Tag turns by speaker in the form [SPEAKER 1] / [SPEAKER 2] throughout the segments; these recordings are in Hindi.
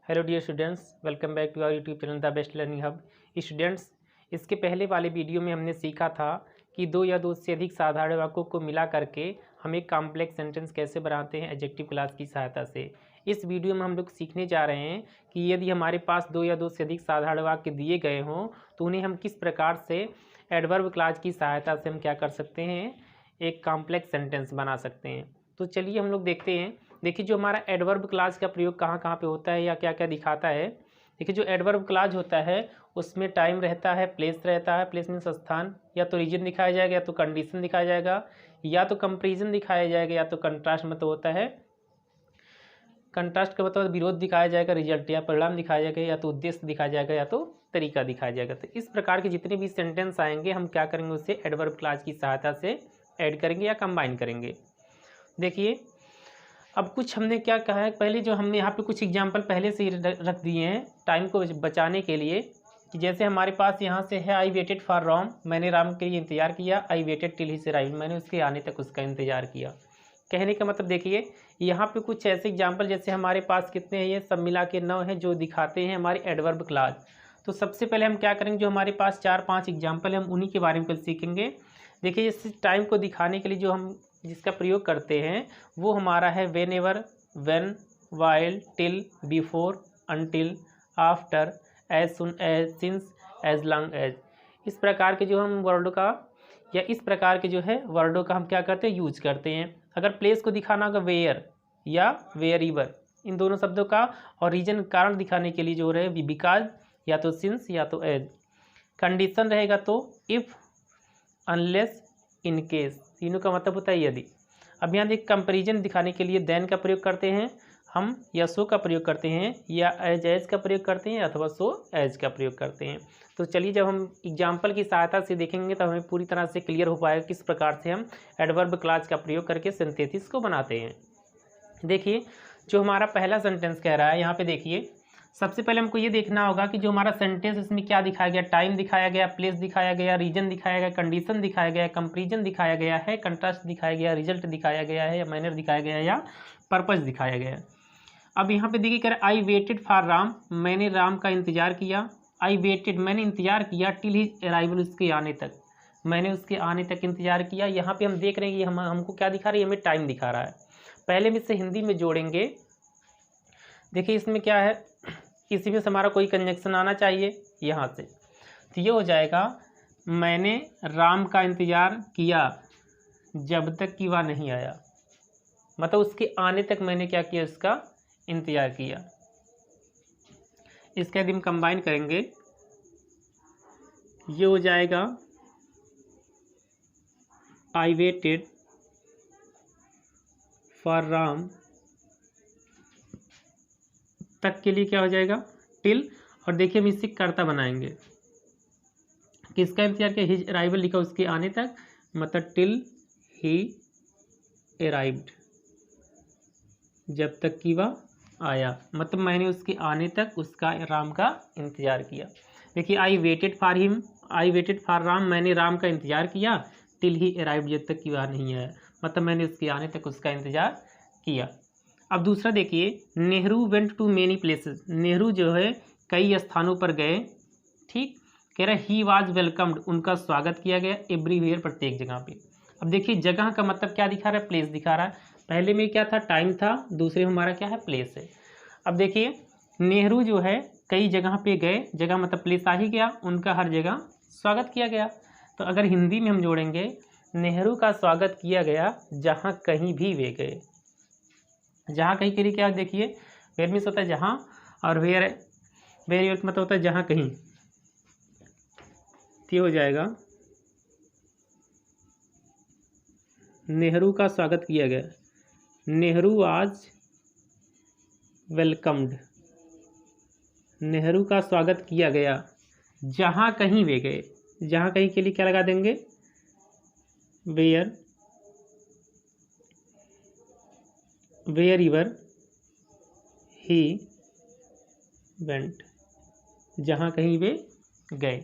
[SPEAKER 1] Hello dear students, welcome back to our YouTube channel the best learning hub. Students, इसके पहले वाले वीडियो में हमने सीखा था कि दो या दो से अधिक साधारण वाक्यों को मिला करके हम एक कॉम्प्लेक्स सेंटेंस कैसे बनाते हैं एडजेक्टिव क्लास की सहायता से। इस वीडियो में हम लोग सीखने जा रहे हैं कि यदि हमारे पास दो या दो से अधिक साधारण वाक्य दिए गए हों तो उन्हें हम किस प्रकार से एडवर्ब क्लास की सहायता से हम क्या कर सकते हैं, एक कॉम्प्लेक्स सेंटेंस बना सकते हैं। तो चलिए हम लोग देखते हैं। देखिए, जो हमारा एडवर्ब क्लास का प्रयोग कहाँ कहाँ पे होता है या क्या क्या दिखाता है। देखिए, जो एडवर्ब क्लास होता है उसमें टाइम रहता है, प्लेस रहता है। प्लेस मीन्स स्थान, या तो रीजन दिखाया जाएगा, या तो कंडीशन दिखाया जाएगा, या तो कंपेरिजन दिखाया जाएगा, या तो कंट्रास्ट मतलब होता है। कंट्रास्ट का मतलब विरोध दिखाया जाएगा, रिजल्ट या परिणाम दिखाया जाएगा, या तो उद्देश्य दिखाया जाएगा, या तो तरीका दिखाया जाएगा। तो इस प्रकार के जितने भी सेंटेंस आएंगे हम क्या करेंगे, उससे एडवर्ब क्लास की सहायता से ऐड करेंगे या कंबाइन करेंगे। देखिए, अब कुछ हमने क्या कहा है, पहले जो हमने यहाँ पे कुछ एग्जांपल पहले से ही रख दिए हैं टाइम को बचाने के लिए, कि जैसे हमारे पास यहाँ से है आई वेटेड फॉर राम, मैंने राम के लिए इंतजार किया। I waited till his arrival, मैंने उसके आने तक उसका इंतजार किया। कहने का मतलब देखिए, यहाँ पे कुछ ऐसे एग्जाम्पल, जैसे हमारे पास कितने हैं, ये सब मिला के 9 हैं, जो दिखाते हैं हमारी एडवर्ब क्लास। तो सबसे पहले हम क्या करेंगे, जो हमारे पास 4-5 एग्जाम्पल है हम उन्हीं के बारे में कल सीखेंगे। देखिए, इस टाइम को दिखाने के लिए जो हम जिसका प्रयोग करते हैं वो हमारा है whenever, when, while, till, before, until, after, as soon as, since, as long as. इस प्रकार के जो हम वर्डों का या इस प्रकार के जो है वर्डों का हम क्या करते हैं, यूज करते हैं। अगर प्लेस को दिखाना होगा वेयर या वेयर इवर, इन दोनों शब्दों का। और रीजन कारण दिखाने के लिए जो रहे बिकॉज, या तो सिंस या तो एज। कंडीशन रहेगा तो इफ़, अनलेस, इन केस, तीनों का मतलब होता है यदि। अब यहाँ देख, कंपेरिजन दिखाने के लिए देन का प्रयोग करते हैं हम, या सो का प्रयोग करते हैं, या एज का प्रयोग करते हैं, अथवा सो एज का प्रयोग करते हैं। तो चलिए, जब हम एग्जाम्पल की सहायता से देखेंगे तो हमें पूरी तरह से क्लियर हो पाएगा किस प्रकार से हम एडवर्ब क्लास का प्रयोग करके सिंथेसिस को बनाते हैं। देखिए, जो हमारा पहला सेंटेंस कह रहा है, यहाँ पे देखिए, सबसे पहले हमको ये देखना होगा कि जो हमारा सेंटेंस इसमें क्या दिखाया गया, टाइम दिखाया गया, प्लेस दिखाया गया, रीजन दिखाया गया, कंडीशन दिखाया गया, कंपेरिजन दिखाया गया है, कंट्रास्ट दिखाया गया, रिजल्ट दिखाया गया है, या मैनर दिखाया गया है, या पर्पस दिखाया गया है। अब यहाँ पे देखिए, कह रहा है आई वेटेड फॉर राम, मैंने राम का इंतजार किया। आई वेटेड, मैंने इंतजार किया, टिल हिज अराइवल, उसके आने तक, मैंने उसके आने तक इंतजार किया। यहाँ पे हम देख रहे हैं कि हमको क्या दिखा रही है, हमें टाइम दिखा रहा है। पहले में इसे हिंदी में जोड़ेंगे। देखिए, इसमें क्या है, इसी में से हमारा कोई कंजक्शन आना चाहिए यहाँ से। तो ये हो जाएगा, मैंने राम का इंतजार किया जब तक कि वह नहीं आया, मतलब उसके आने तक मैंने क्या किया, उसका इंतजार किया। इसके यदि हम कंबाइन करेंगे, ये हो जाएगा आई वेटेड फॉर राम तक के लिए क्या हो जाएगा, टिल। और देखिए, हम इससे कर्ता बनाएंगे, किसका इंतजार किया, हिज अराइवल लिखा, उसके आने तक, मतलब टिल ही अराइव्ड, जब तक कि वह आया, मतलब मैंने उसके आने तक उसका राम का इंतजार किया। देखिए, I waited for him, I waited for Ram, मैंने राम का इंतजार किया, टिल ही अराइव्ड, जब तक कि वह नहीं आया, मतलब मैंने उसके आने तक उसका इंतजार किया। अब दूसरा देखिए, Nehru went to many places, Nehru जो है कई स्थानों पर गए। ठीक, कह रहा है ही वाज वेलकम्ड, उनका स्वागत किया गया, एवरीवेयर, प्रत्येक जगह पे। अब देखिए, जगह का मतलब क्या दिखा रहा है, प्लेस दिखा रहा है। पहले में क्या था, टाइम था, दूसरे में हमारा क्या है, प्लेस है। अब देखिए, नेहरू जो है कई जगह पे गए, जगह मतलब प्लेस आ ही गया, उनका हर जगह स्वागत किया गया। तो अगर हिंदी में हम जोड़ेंगे, नेहरू का स्वागत किया गया जहाँ कहीं भी वे गए। जहाँ कहीं के लिए क्या, देखिए, वेयर मीन्स होता है जहाँ, और वेयर, वेयर मतलब होता है जहाँ कहीं। ये हो जाएगा, नेहरू का स्वागत किया गया, नेहरू आज वेलकम्ड, नेहरू का स्वागत किया गया जहाँ कहीं वे गए। जहाँ कहीं के लिए क्या लगा देंगे, where, wherever he went, जहाँ कहीं वे गए।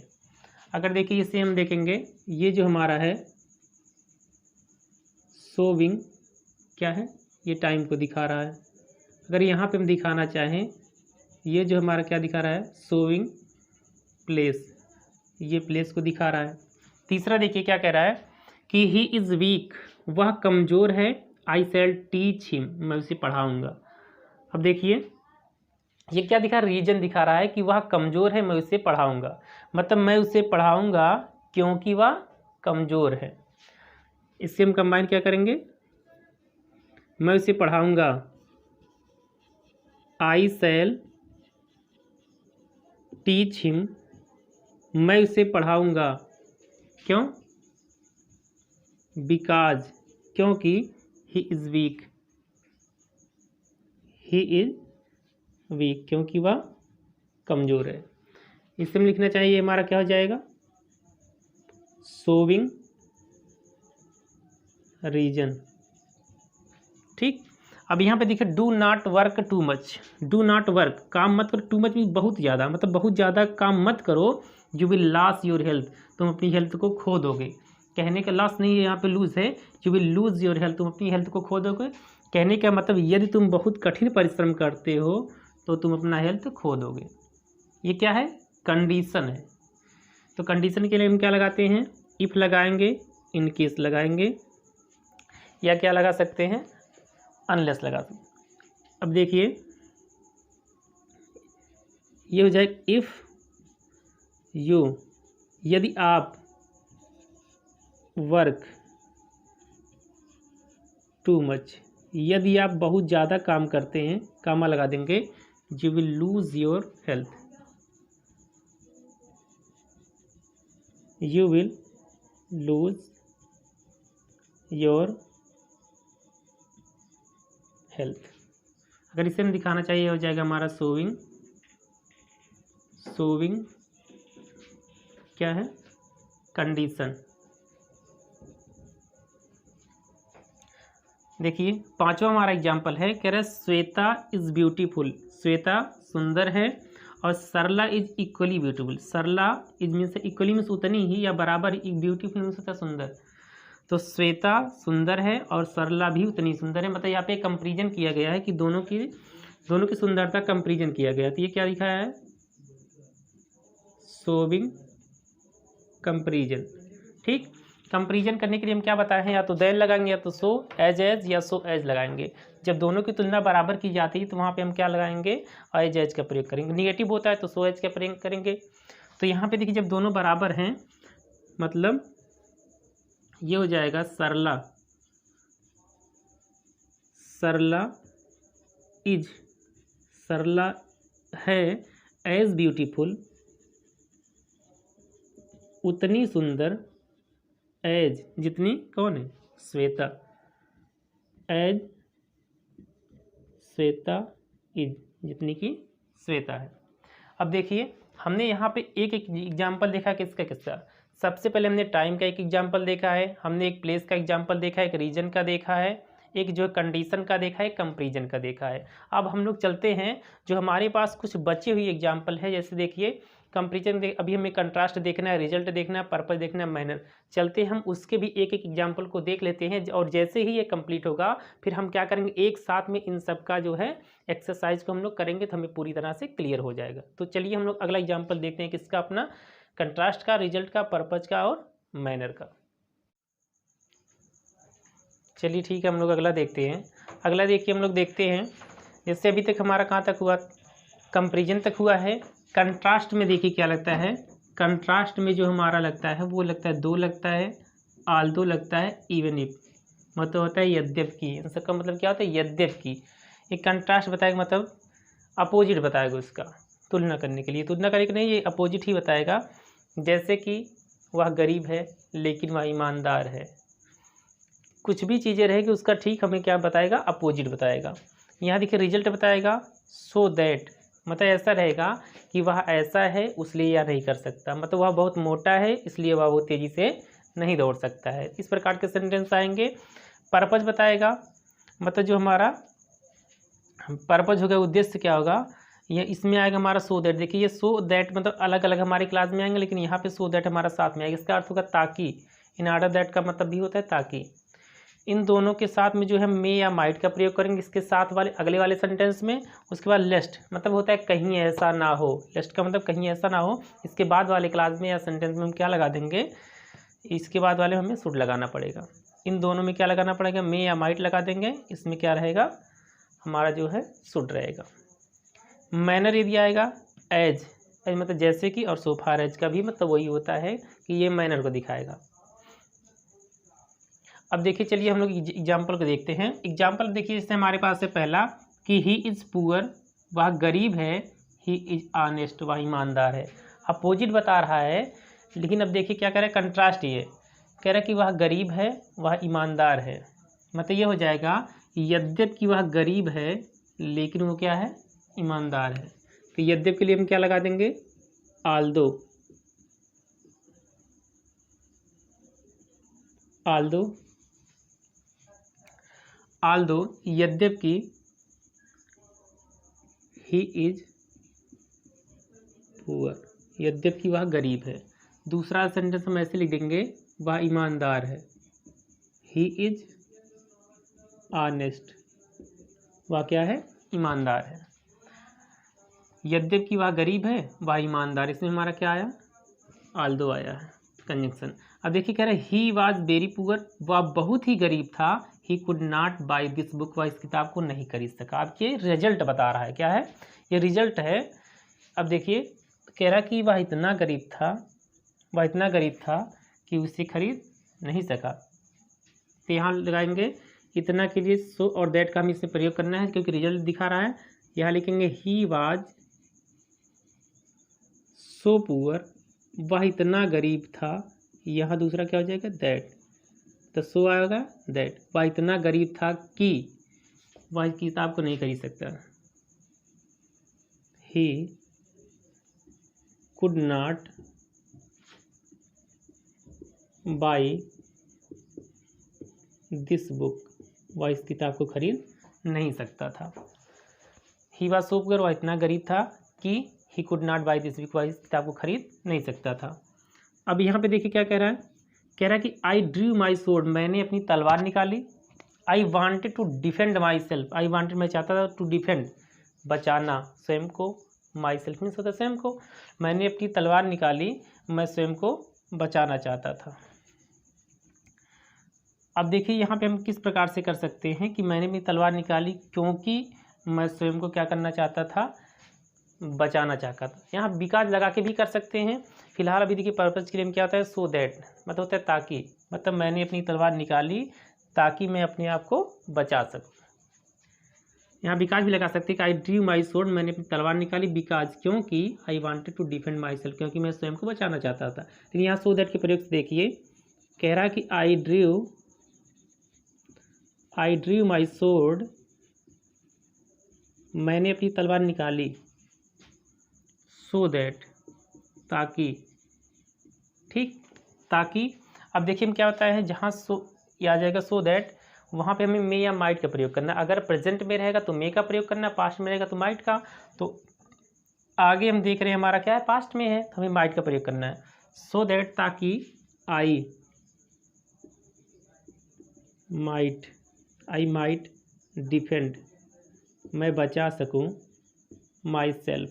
[SPEAKER 1] अगर देखिए, इसे हम देखेंगे, ये जो हमारा है शोविंग, क्या है, ये टाइम को दिखा रहा है। अगर यहाँ पे हम दिखाना चाहें ये जो हमारा क्या दिखा रहा है, शोइंग प्लेस, ये प्लेस को दिखा रहा है। तीसरा देखिए क्या कह रहा है कि ही इज़ वीक, वह कमज़ोर है, आई शैल टीच हिम, मैं उसे पढ़ाऊँगा। अब देखिए ये क्या दिखा, रीजन दिखा रहा है कि वह कमज़ोर है, मैं उसे पढ़ाऊँगा, मतलब मैं उसे पढ़ाऊँगा क्योंकि वह कमज़ोर है। इससे हम कंबाइन क्या करेंगे, मैं उसे पढ़ाऊँगा, आई शैल टीच हिम, मैं उसे पढ़ाऊँगा क्यों, बिकॉज, क्योंकि he is week, he is week, क्योंकि वह कमज़ोर है। इसे हम लिखना चाहिए, हमारा क्या हो जाएगा, शोविंग रीजन। ठीक, अब यहाँ पे देखिए do not work too much, do not work, काम मत करो, टू मच मीन बहुत ज़्यादा, मतलब बहुत ज़्यादा काम मत करो, you will loss your health, तुम अपनी हेल्थ को खो दोगे। कहने का लॉस नहीं है यहाँ पे, लूज है, you will lose your health, तुम अपनी हेल्थ को खो दोगे। कहने का मतलब यदि तुम बहुत कठिन परिश्रम करते हो तो तुम अपना हेल्थ खो दोगे। ये क्या है, कंडीशन है। तो कंडीशन के लिए हम क्या लगाते हैं, इफ़ लगाएंगे, इन केस लगाएंगे, या क्या लगा सकते हैं, अनलेस लगा सकते। अब देखिए ये हो जाए इफ़ यू, यदि आप वर्क टू मच, यदि आप बहुत ज़्यादा काम करते हैं, कामा लगा देंगे, you will lose your health, you will lose your health. अगर इसे हम दिखाना चाहिए हो जाएगा हमारा शोविंग, शोविंग क्या है, कंडीशन। देखिए पांचवा हमारा एग्जाम्पल है, कह रहा है श्वेता इज़ ब्यूटीफुल, श्वेता सुंदर है, और Sarla is equally beautiful, Sarla is means equally means उतनी ही या बराबर, ब्यूटीफुल मीन्स होता है सुंदर, तो श्वेता सुंदर है और सरला भी उतनी सुंदर है। मतलब यहाँ पे कंपैरिजन किया गया है कि दोनों की सुंदरता कंपैरिजन किया गया है। तो ये क्या लिखा है, शोविंग कंपैरिजन। ठीक, कंपैरिजन करने के लिए हम क्या बताए हैं, या तो देन लगाएंगे, या तो सो एज या सो एज लगाएंगे। जब दोनों की तुलना बराबर की जाती है तो वहाँ पे हम क्या लगाएंगे, एज का प्रयोग करेंगे। निगेटिव होता है तो सो एज का प्रयोग करेंगे। तो यहाँ पे देखिए जब दोनों बराबर हैं, मतलब ये हो जाएगा सरला, सरला इज, सरला है एज ब्यूटीफुल, उतनी सुंदर, एज जितनी, कौन है, श्वेता, एज श्वेता इज, जितनी की श्वेता है। अब देखिए हमने यहाँ पे एक एग्जाम्पल देखा, किसका किसका, सबसे पहले हमने टाइम का एक एग्जाम्पल देखा है, हमने एक प्लेस का एग्जाम्पल देखा है, एक रीजन का देखा है, एक जो कंडीशन का देखा है, कंपैरिजन का देखा है। अब हम लोग चलते हैं, जो हमारे पास कुछ बची हुई एग्जाम्पल है, जैसे देखिए कंपैरिजन अभी हमें कंट्रास्ट देखना है, रिजल्ट देखना है, पर्पस देखना है, मैनर। चलते हम उसके भी एक एक एग्जाम्पल को देख लेते हैं, और जैसे ही ये कंप्लीट होगा फिर हम क्या करेंगे, एक साथ में इन सब का जो है एक्सरसाइज को हम लोग करेंगे तो हमें पूरी तरह से क्लियर हो जाएगा। तो चलिए हम लोग अगला एग्जाम्पल देखते हैं, किसका, अपना कंट्रास्ट का, रिजल्ट का, पर्पज का और मैनर का। चलिए ठीक है, हम लोग अगला देखते हैं। अगला देखिए हम लोग देखते हैं, जैसे अभी तक हमारा कहाँ तक हुआ, कंपैरिजन तक हुआ है। कंट्रास्ट में देखिए क्या लगता है, कंट्रास्ट में जो हमारा लगता है वो लगता है दो लगता है, आल्दो लगता है, इवन इफ, मतलब होता है यद्यपि। इन सबका मतलब क्या होता है, यद्यपि। एक कंट्रास्ट बताएगा मतलब अपोजिट बताएगा, उसका तुलना करने के लिए, तुलना करने के नहीं, ये अपोजिट ही बताएगा। जैसे कि वह गरीब है लेकिन वह ईमानदार है, कुछ भी चीज़ें रहेगी उसका ठीक हमें क्या बताएगा, अपोजिट बताएगा। यहाँ देखिए रिजल्ट बताएगा सो दैट, मतलब ऐसा रहेगा कि वह ऐसा है इसलिए यह नहीं कर सकता, मतलब वह बहुत मोटा है इसलिए वह बहुत तेज़ी से नहीं दौड़ सकता है। इस प्रकार के सेंटेंस आएंगे। पर्पज बताएगा, मतलब जो हमारा पर्पज होगा, उद्देश्य क्या होगा, ये इसमें आएगा हमारा सो दैट। देखिए ये सो दैट मतलब अलग अलग हमारी क्लास में आएंगे, लेकिन यहाँ पे सो दैट हमारा साथ में आएगा। इसका अर्थ होगा ताकि, इन ऑर्डर दैट का मतलब भी होता है ताकि। इन दोनों के साथ में जो है मे या माइट का प्रयोग करेंगे इसके साथ वाले अगले वाले सेंटेंस में। उसके बाद लेस्ट मतलब होता है कहीं ऐसा ना हो, लेस्ट का मतलब कहीं ऐसा ना हो। इसके बाद वाले क्लास में या सेंटेंस में हम क्या लगा देंगे, इसके बाद वाले में हमें शुड लगाना पड़ेगा। इन दोनों में क्या लगाना पड़ेगा, मे या माइट लगा देंगे, इसमें क्या रहेगा हमारा जो है शुड रहेगा। मैनर यदि आएगा एज, एज मतलब जैसे कि, और सो फार एज का भी मतलब वही होता है कि ये मैनर को दिखाएगा। अब देखिए चलिए हम लोग एग्जाम्पल को देखते हैं। एग्जाम्पल देखिए जैसे हमारे पास है पहला कि ही इज़ पुअर, वह गरीब है, ही इज़ ऑनेस्ट, वह ईमानदार है। अपोजिट बता रहा है, लेकिन अब देखिए क्या कह रहा है, कंट्रास्ट ये कह रहा है कि वह गरीब है, वह ईमानदार है। मतलब ये हो जाएगा यद्यपि वह गरीब है लेकिन वो क्या है, ईमानदार है। तो यद्यपि के लिए हम क्या लगा देंगे, आल्दो, आल्दो, आल्दो यद्यपि ही इज पुअर, यद्यपि वह गरीब है। दूसरा सेंटेंस हम ऐसे लिख देंगे, वह ईमानदार है, ही इज ऑनेस्ट, वह क्या है, ईमानदार है। यद्यपि वह गरीब है, वह ईमानदार, इसमें हमारा क्या आया, आल्दो आया है कंजंक्शन। अब देखिए कह रहे ही वॉज वेरी पुअर, वह बहुत ही गरीब था, he could not by this book, वह इस किताब को नहीं खरीद सका। अब ये रिजल्ट बता रहा है, क्या है ये रिजल्ट है। अब देखिए कह रहा कि वह इतना गरीब था, वह इतना गरीब था कि उसे खरीद नहीं सका। तो यहाँ लगाएंगे इतना के लिए सो और दैट का हम इसमें प्रयोग करना है क्योंकि रिजल्ट दिखा रहा है। यहाँ लिखेंगे ही वाज सो पुअर, वह इतना गरीब था। यहाँ दूसरा क्या हो जाएगा, दैट, तो सो आएगा दैट, वह इतना गरीब था कि वह इस किताब को नहीं खरीद सकता। He could not by this book, वह इस किताब को खरीद नहीं सकता था। ही वाज सो पुअर, वह इतना गरीब था कि he could not by this book, वह इस किताब को खरीद नहीं सकता था। अब यहाँ पे देखिए क्या कह रहा है, कह रहा है कि आई ड्रू माई स्वॉर्ड, मैंने अपनी तलवार निकाली। I wanted to defend myself, I wanted मैं चाहता था, टू डिफेंड बचाना स्वयं को, माई सेल्फ मीन्स होता है स्वयं को। मैंने अपनी तलवार निकाली, मैं स्वयं को बचाना चाहता था। अब देखिए यहाँ पे हम किस प्रकार से कर सकते हैं कि मैंने अपनी तलवार निकाली क्योंकि मैं स्वयं को क्या करना चाहता था, बचाना चाहता था। यहाँ बिकॉज लगा के भी कर सकते हैं। फिलहाल अभी देखिए पर्पज के लिए क्या होता है, सो दैट मतलब होता है ताकि, मतलब मैंने अपनी तलवार निकाली ताकि मैं अपने आप को बचा सकूं। यहाँ बिकॉज भी लगा सकते हैं कि आई ड्रू माई स्वॉर्ड, मैंने अपनी तलवार निकाली बिकॉज क्योंकि I wanted to defend myself, क्योंकि मैं स्वयं को बचाना चाहता था। लेकिन यहाँ सो दैट के प्रयोग से देखिए कह रहा है कि आई ड्रू माई स्वॉर्ड, मैंने अपनी तलवार निकाली, सो दैट ताकि, ठीक, ताकि। अब देखिए हम क्या होता है, जहाँ सो आ जाएगा सो दैट, वहाँ पे हमें मे या माइट का प्रयोग करना। अगर प्रेजेंट में रहेगा तो मे का प्रयोग करना, पास्ट में रहेगा तो माइट का। तो आगे हम देख रहे हैं हमारा क्या है, पास्ट में है तो हमें माइट का प्रयोग करना है। सो दैट ताकि आई माइट डिफेंड, मैं बचा सकूं, माई सेल्फ,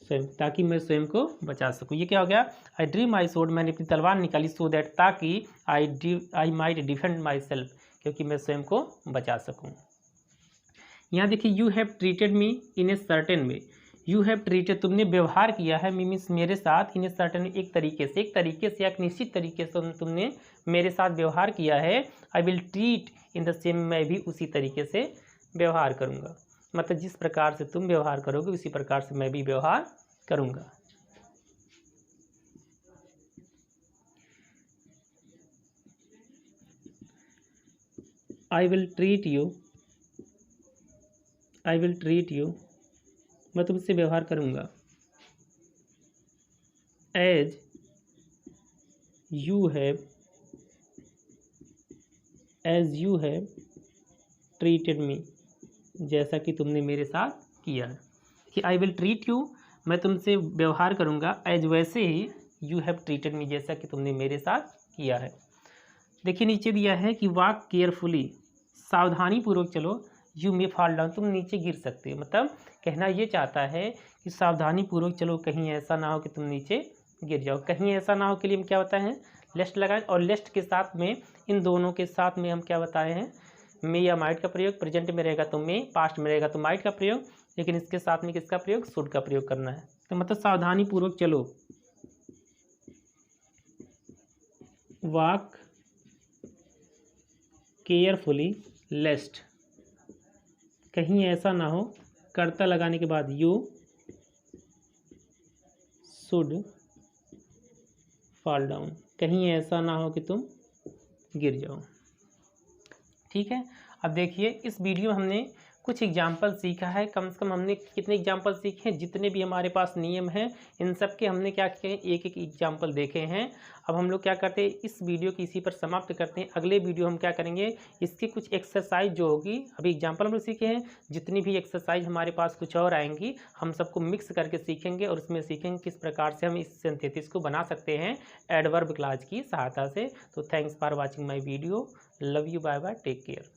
[SPEAKER 1] स्वयं, ताकि मैं स्वयं को बचा सकूं। ये क्या हो गया, आई ड्रू माई स्वॉर्ड, मैंने अपनी तलवार निकाली, सो दैट ताकि I might defend myself, क्योंकि मैं स्वयं को बचा सकूं। यहाँ देखिए you have treated me in a certain way, you have treated, तुमने व्यवहार किया है, मीन्स मेरे साथ, इन ए सर्टेन वे, एक तरीके से एक निश्चित तरीके से तुमने मेरे साथ व्यवहार किया है। I will treat in the same, मैं भी उसी तरीके से व्यवहार करूँगा। मतलब जिस प्रकार से तुम व्यवहार करोगे उसी प्रकार से मैं भी व्यवहार करूँगा। आई विल ट्रीट यू, मैं तुमसे व्यवहार करूँगा, as you have treated me, जैसा कि तुमने मेरे साथ किया है। कि आई विल ट्रीट यू, मैं तुमसे व्यवहार करूँगा, एज वैसे ही यू हैव ट्रीटेड मी, जैसा कि तुमने मेरे साथ किया है। देखिए नीचे दिया है कि वॉक केयरफुली, सावधानी पूर्वक चलो, यू मे फॉल डाउन, तुम नीचे गिर सकते हो। मतलब कहना ये चाहता है कि सावधानी पूर्वक चलो, कहीं ऐसा ना हो कि तुम नीचे गिर जाओ। कहीं ऐसा ना हो के लिए हम क्या बताए हैं, लेस्ट लगाएं। और लेस्ट के साथ में, इन दोनों के साथ में हम क्या बताए हैं, मे या माइट का प्रयोग। प्रेजेंट में रहेगा तो मे, पास्ट में रहेगा तो माइट का प्रयोग, लेकिन इसके साथ में किसका प्रयोग, शुड का प्रयोग करना है। तो मतलब सावधानी पूर्वक चलो, वॉक केयरफुली लेस्ट, कहीं ऐसा ना हो, कर्ता लगाने के बाद यू शुड फॉल डाउन, कहीं ऐसा ना हो कि तुम गिर जाओ। ठीक है। अब देखिए इस वीडियो में हमने कुछ एग्जाम्पल सीखा है। कम से कम हमने कितने एग्जाम्पल सीखे हैं, जितने भी हमारे पास नियम हैं इन सब के हमने क्या किए हैं, एक एक एग्जाम्पल देखे हैं। अब हम लोग क्या करते हैं, इस वीडियो की इसी पर समाप्त करते हैं। अगले वीडियो हम क्या करेंगे, इसकी कुछ एक्सरसाइज जो होगी, अभी एग्जाम्पल हम लोग सीखे हैं, जितनी भी एक्सरसाइज हमारे पास कुछ और आएंगी, हम सबको मिक्स करके सीखेंगे और उसमें सीखेंगे किस प्रकार से हम इस सिंथेसिस को बना सकते हैं एडवर्ब क्लॉज की सहायता से। तो thanks for watching my video, love you, bye bye, take care.